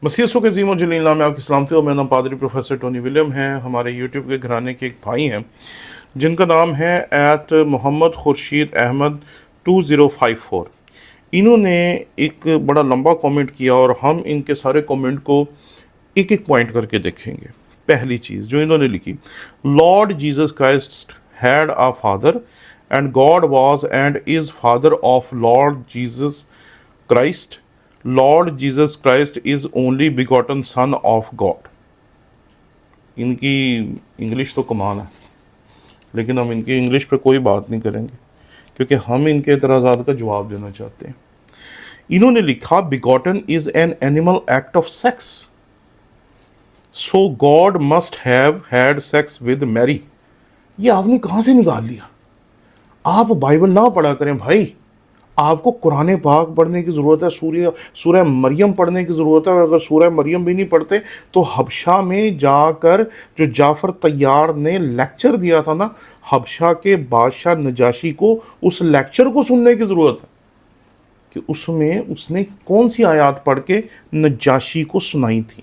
मसीह के अज़ीम और जलील नाम में आपकी सलामती हो। मेरा नाम पादरी प्रोफेसर टोनी विलियम है। हमारे यूट्यूब के घराने के एक भाई हैं जिनका नाम है मोहम्मद खुर्शीद अहमद 2054। इन्होंने एक बड़ा लंबा कमेंट किया और हम इनके सारे कमेंट को एक एक पॉइंट करके देखेंगे। पहली चीज़ जो इन्होंने लिखी, Lord Jesus Christ had a father and God was and is father of Lord Jesus Christ. Lord Jesus Christ is only begotten son of God. इनकी इंग्लिश तो कमाल है, लेकिन हम इनकी इंग्लिश पे कोई बात नहीं करेंगे क्योंकि हम इनके एतराज़ात का जवाब देना चाहते हैं। इन्होंने लिखा, begotten is an animal act of sex, so God must have had sex with Mary. ये आपने कहाँ से निकाल लिया? आप बाइबल ना पढ़ा करें भाई, आपको कुरान पाक पढ़ने की ज़रूरत है, सूरह मरियम पढ़ने की ज़रूरत है। और अगर सूरह मरियम भी नहीं पढ़ते तो हबशा में जाकर जो जाफ़र तैयार ने लेक्चर दिया था ना, हबशा के बादशाह नजाशी को उस लेक्चर को सुनने की ज़रूरत है कि उसमें उसने कौन सी आयत पढ़ के नजाशी को सुनाई थी।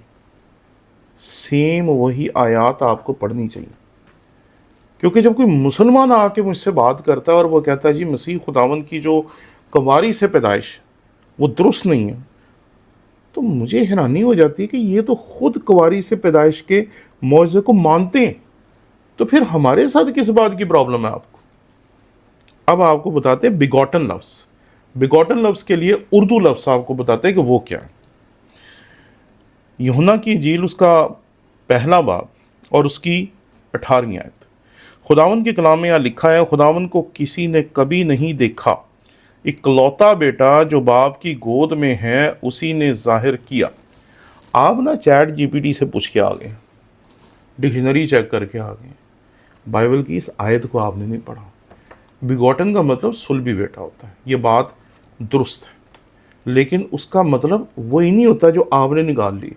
सेम वही आयत आपको पढ़नी चाहिए, क्योंकि जब कोई मुसलमान आके मुझसे बात करता है और वो कहता है जी मसीह खुदावंद की जो कंवारी से पैदाइश वो दुरुस्त नहीं है, तो मुझे हैरानी हो जाती है कि ये तो खुद कंवारी से पैदाइश के मौज़े को मानते हैं, तो फिर हमारे साथ किस बात की प्रॉब्लम है आपको? अब आपको बताते हैं बिगॉटन लफ्ज़। बिगॉटन लफ्ज़ के लिए उर्दू लफ्ज़ आपको बताते हैं कि वो क्या है। यूहन्ना की इंजील उसका पहला बाब और उसकी 18वीं आयत, खुदावंद के कलाम में यहाँ लिखा है, खुदावंद को किसी ने कभी नहीं देखा, इकलौता बेटा जो बाप की गोद में है उसी ने जाहिर किया। आप ना चैट जीपीटी से पूछ के आ गए, डिक्शनरी चेक करके आ गए, बाइबल की इस आयत को आपने नहीं पढ़ा। बिगॉटन का मतलब सुलभी बेटा होता है, ये बात दुरुस्त है, लेकिन उसका मतलब वही नहीं होता जो आपने निकाल ली।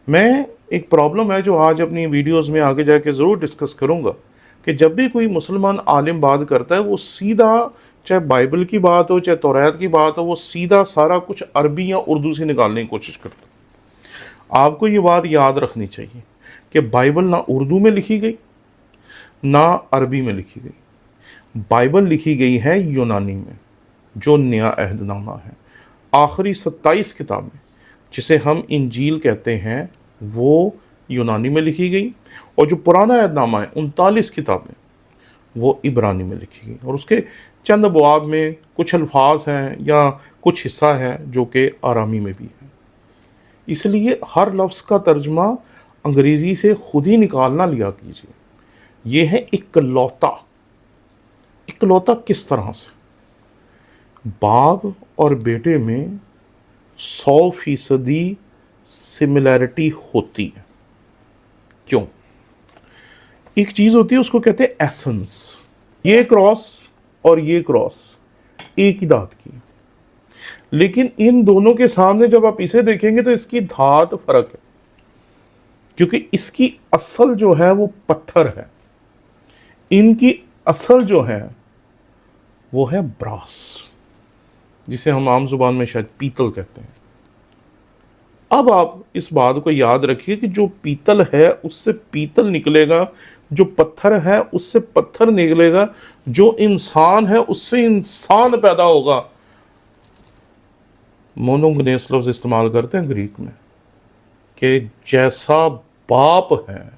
मैं एक प्रॉब्लम है जो आज अपनी वीडियोस में आगे जाके ज़रूर डिस्कस करूँगा कि जब भी कोई मुसलमान आलिम बात करता है वो सीधा, चाहे बाइबल की बात हो चाहे तौरात की बात हो, वो सीधा सारा कुछ अरबी या उर्दू से निकालने की कोशिश करता है। आपको ये बात याद रखनी चाहिए कि बाइबल ना उर्दू में लिखी गई ना अरबी में लिखी गई। बाइबल लिखी गई है यूनानी में, जो नया अहदनामा है। आखिरी 27 किताबें जिसे हम इंजील कहते हैं वो यूनानी में लिखी गई, और जो पुराना अहदनामा है 39 किताबें वो इब्रानी में लिखी गई, और उसके चंद अबवाब में कुछ अल्फाज हैं या कुछ हिस्सा है जो कि आरामी में भी है। इसलिए हर लफ्ज़ का तर्जमा अंग्रेज़ी से खुद ही निकालना लिया कीजिए। ये है इकलौता। इकलौता किस तरह से? बाप और बेटे में 100% सिमिलैरिटी होती है। क्यों? एक चीज़ होती है उसको कहते हैं एसेंस। ये क्रॉस और ये क्रॉस एक ही धात की, लेकिन इन दोनों के सामने जब आप इसे देखेंगे तो इसकी धात फर्क है, क्योंकि इसकी असल जो है वो पत्थर है, इनकी असल जो है वो है ब्रास, जिसे हम आम जुबान में शायद पीतल कहते हैं। अब आप इस बात को याद रखिए कि जो पीतल है उससे पीतल निकलेगा, जो पत्थर है उससे पत्थर निकलेगा, जो इंसान है उससे इंसान पैदा होगा। मोनोगेनेस लफ्ज़ इस्तेमाल करते हैं ग्रीक में कि जैसा बाप है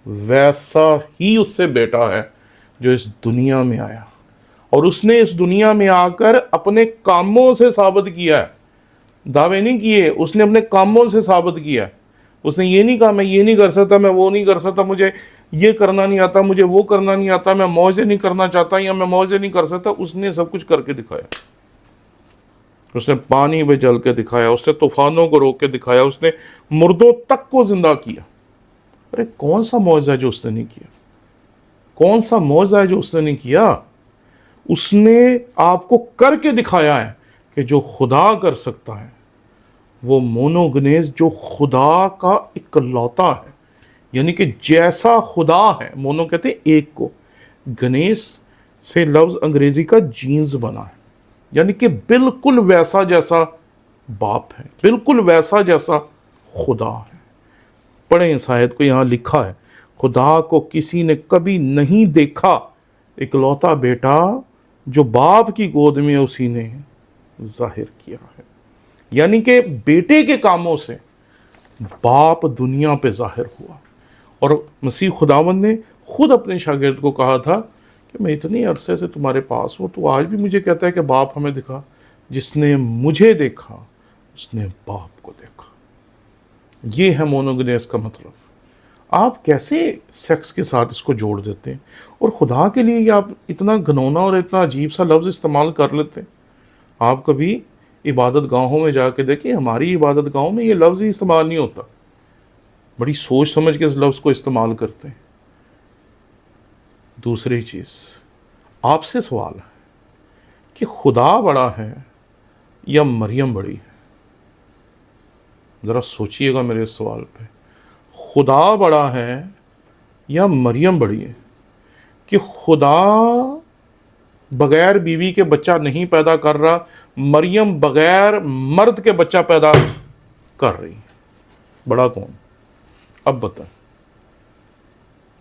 वैसा ही उससे बेटा है जो इस दुनिया में आया, और उसने इस दुनिया में आकर अपने कामों से साबित किया है। दावे नहीं किए, उसने अपने कामों से साबित किया है। उसने ये नहीं कहा मैं ये नहीं कर सकता, मैं वो नहीं कर सकता, मुझे ये करना नहीं आता, मुझे वो करना नहीं आता, मैं मौजे नहीं करना चाहता या मैं मौजे नहीं कर सकता। उसने सब कुछ करके दिखाया। उसने पानी में जल के दिखाया, उसने तूफानों को रोक के दिखाया, उसने मुर्दों तक को जिंदा किया। अरे कौन सा मौजा है जो उसने नहीं किया? कौन सा मौजा है जो उसने नहीं किया? उसने आपको करके दिखाया है कि जो खुदा कर सकता है वो मोनोगनेस, जो खुदा का इकलौता है, यानी कि जैसा खुदा है। मोनो कहते हैं एक को, गणेश से लफ्ज़ अंग्रेज़ी का जीन्स बना है, यानी कि बिल्कुल वैसा जैसा बाप है, बिल्कुल वैसा जैसा खुदा है। पढ़ें इस आयत को, यहाँ लिखा है खुदा को किसी ने कभी नहीं देखा, इकलौता बेटा जो बाप की गोद में उसी ने जाहिर किया है। यानी कि बेटे के कामों से बाप दुनिया पे जाहिर हुआ। और मसीह खुदावंद ने खुद अपने शागिर्द को कहा था कि मैं इतनी अरसे से तुम्हारे पास हूँ, तो आज भी मुझे कहता है कि बाप हमें दिखा। जिसने मुझे देखा उसने बाप को देखा। ये है मोनोगेनेस का मतलब। आप कैसे सेक्स के साथ इसको जोड़ देते हैं, और खुदा के लिए आप इतना घनौना और इतना अजीब सा लफ्ज़ इस्तेमाल कर लेते हैं। आप कभी इबादत गाहों में जाके देखिए, हमारी इबादत गाहों में ये लफ्ज़ ही इस्तेमाल नहीं होता। बड़ी सोच समझ के इस लफ्ज़ को इस्तेमाल करते हैं। दूसरी चीज़, आपसे सवाल है कि खुदा बड़ा है या मरियम बड़ी है? ज़रा सोचिएगा मेरे इस सवाल पे। खुदा बड़ा है या मरियम बड़ी है? कि खुदा बगैर बीवी के बच्चा नहीं पैदा कर रहा, मरियम बगैर मर्द के बच्चा पैदा कर रही है। बड़ा कौन? अब बता,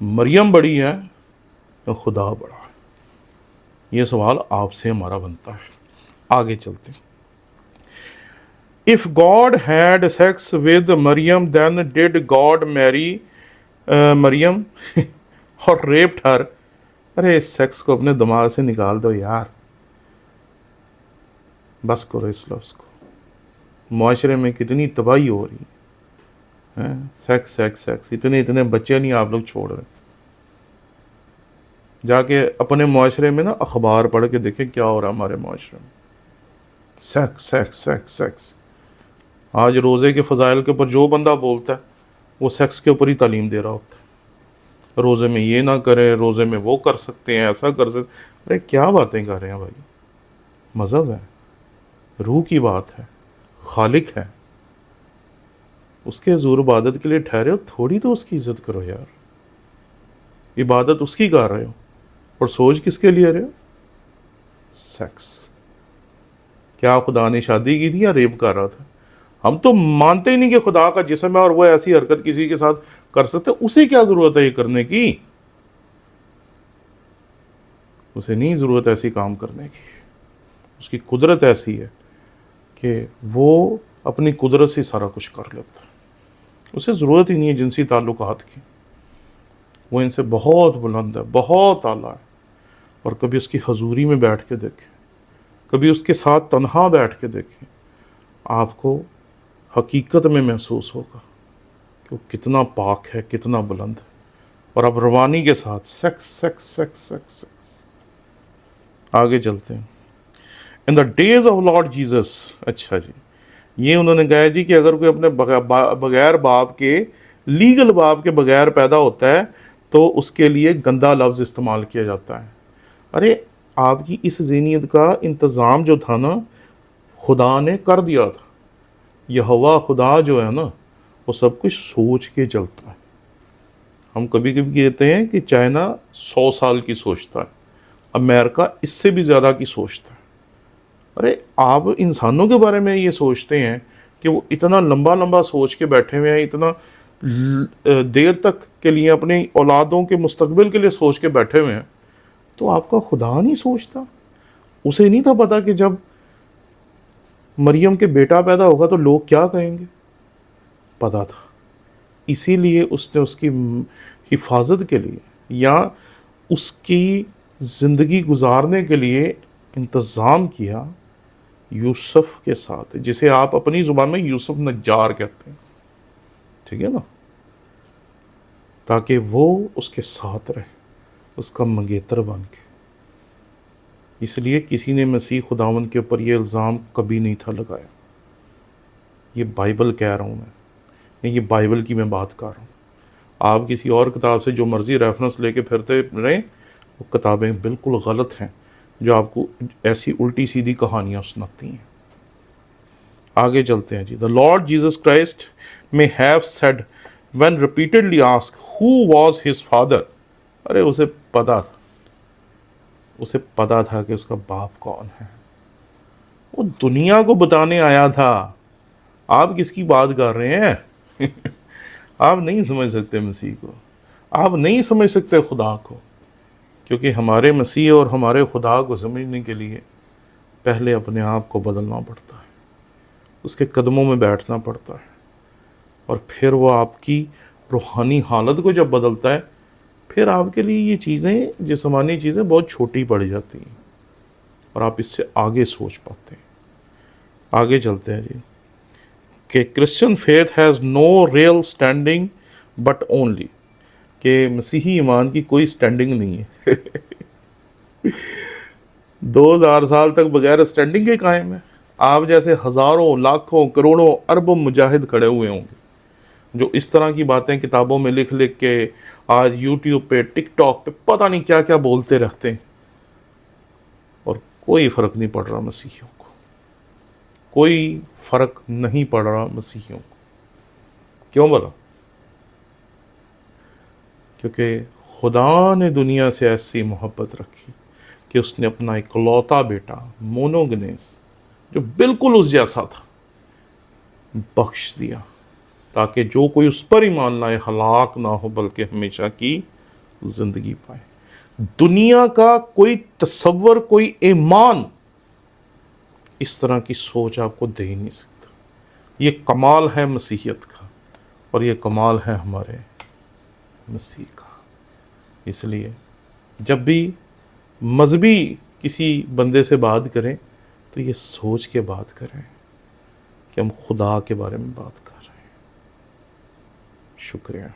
मरियम बड़ी है तो खुदा बड़ा है? ये सवाल आपसे हमारा बनता है। आगे चलते हैं। If God had sex with Maryam then did God marry Maryam और रेप्ड हर? अरे इस सेक्स को अपने दिमाग से निकाल दो यार, बस करो इस लफ्ज़ को। मुआशरे में कितनी तबाही हो रही है, सेक्स सेक्स सेक्स, इतने इतने बच्चे नहीं आप लोग छोड़ रहे। जाके अपने मुआशरे में ना अखबार पढ़ के देखें क्या हो रहा है हमारे मुआशरे में। Sex sex sex sex. आज रोज़े के फ़ज़ाइल के ऊपर जो बंदा बोलता है वो सेक्स के ऊपर ही तालीम दे रहा होता है। रोज़े में ये ना करें, रोज़े में वो कर सकते हैं, ऐसा कर सकते। अरे क्या बातें कर रहे हैं भाई? मज़हब है, रूह की बात है, खालिक है, उसके हुज़ूर इबादत के लिए ठहरे हो, थोड़ी तो उसकी इज़्ज़त करो यार। इबादत उसकी कर रहे हो और सोच किसके लिए रहे हो? सेक्स। क्या खुदा ने शादी की थी या रेप कर रहा था? हम तो मानते ही नहीं कि खुदा का जिस्म है और वो ऐसी हरकत किसी के साथ कर सकते। उसे क्या ज़रूरत है ये करने की? उसे नहीं ज़रूरत ऐसी काम करने की। उसकी कुदरत ऐसी है कि वो अपनी कुदरत से सारा कुछ कर लेता है। उसे ज़रूरत ही नहीं है जिनसी ताल्लुकात की। वो इनसे बहुत बुलंद है, बहुत आला है। और कभी उसकी हजूरी में बैठ के देखें, कभी उसके साथ तन्हा बैठ के देखें, आपको हकीकत में महसूस होगा कि वो कितना पाक है, कितना बुलंद है। और अब रवानी के साथ sex sex sex sex sex. आगे चलते हैं। In the days of Lord Jesus. अच्छा जी, ये उन्होंने कहा जी कि अगर कोई अपने बगैर बाप के, लीगल बाप के बगैर पैदा होता है तो उसके लिए गंदा लफ्ज़ इस्तेमाल किया जाता है। अरे आपकी इस ज़हनियत का इंतज़ाम जो था ना, खुदा ने कर दिया था। यहोवा खुदा जो है ना, वो सब कुछ सोच के चलता है। हम कभी कभी कहते हैं कि चाइना 100 साल की सोचता है, अमेरिका इससे भी ज़्यादा की सोचता है। अरे आप इंसानों के बारे में ये सोचते हैं कि वो इतना लंबा लंबा सोच के बैठे हुए हैं, इतना देर तक के लिए अपनी औलादों के मुस्तकबिल के लिए सोच के बैठे हुए हैं, तो आपका खुदा नहीं सोचता? उसे नहीं था पता कि जब मरियम के बेटा पैदा होगा तो लोग क्या कहेंगे? पता था। इसीलिए उसने उसकी हिफाजत के लिए या उसकी ज़िंदगी गुजारने के लिए इंतज़ाम किया यूसुफ के साथ, जिसे आप अपनी ज़ुबान में यूसुफ नज्जार कहते हैं, ठीक है ना, ताकि वो उसके साथ रहे, उसका मंगेतर बन के। इसलिए किसी ने मसीह खुदावंद के ऊपर ये इल्ज़ाम कभी नहीं था लगाया। ये बाइबल कह रहा हूँ मैं, ये बाइबल की मैं बात कर रहा हूँ। आप किसी और किताब से जो मर्ज़ी रेफरेंस लेके फिरते रहें, वो किताबें बिल्कुल गलत हैं जो आपको ऐसी उल्टी सीधी कहानियाँ सुनाती हैं। आगे चलते हैं जी। The lord Jesus Christ may have said when repeatedly asked who was his father. अरे उसे पता था, उसे पता था कि उसका बाप कौन है। वो दुनिया को बताने आया था آپ کس کی بات کر رہے ہیں؟ آپ نہیں سمجھ سکتے مسیح کو، آپ نہیں سمجھ سکتے خدا کو، کیونکہ ہمارے مسیح اور ہمارے خدا کو سمجھنے کے لیے پہلے اپنے آپ کو بدلنا پڑتا ہے، اس کے قدموں میں بیٹھنا پڑتا ہے، اور پھر وہ آپ کی روحانی حالت کو جب بدلتا ہے، پھر آپ کے لیے یہ چیزیں، جسمانی چیزیں بہت چھوٹی پڑ جاتی ہیں، اور آپ اس سے آگے سوچ پاتے ہیں۔ آگے چلتے ہیں جی، کہ Christian faith has no real standing but only, کہ مسیحی ایمان کی کوئی اسٹینڈنگ نہیں ہے۔ 2000 سال تک بغیر اسٹینڈنگ کے قائم ہے۔ آپ جیسے ہزاروں، لاکھوں، کروڑوں، اربوں مجاہد کھڑے ہوئے ہوں گے جو اس طرح کی باتیں کتابوں میں لکھ لکھ کے آج یوٹیوب پہ، ٹک ٹاک پہ پتہ نہیں کیا کیا بولتے رہتے ہیں، اور کوئی فرق نہیں پڑ رہا مسیحیوں کو، کوئی فرق نہیں پڑ رہا مسیحیوں کو۔ کیوں بولا؟ کیونکہ خدا نے دنیا سے ایسی محبت رکھی کہ اس نے اپنا اکلوتا بیٹا مونوگنیس، جو بالکل اس جیسا تھا، بخش دیا، تاکہ جو کوئی اس پر ایمان لائے ہلاک نہ ہو بلکہ ہمیشہ کی زندگی پائے۔ دنیا کا کوئی تصور، کوئی ایمان اس طرح کی سوچ آپ کو دے ہی نہیں سکتا۔ یہ کمال ہے مسیحیت کا، اور یہ کمال ہے ہمارے مسیح کا۔ اس لیے جب بھی مذہبی کسی بندے سے بات کریں تو یہ سوچ کے بات کریں کہ ہم خدا کے بارے میں بات کر رہے ہیں۔ شکریہ۔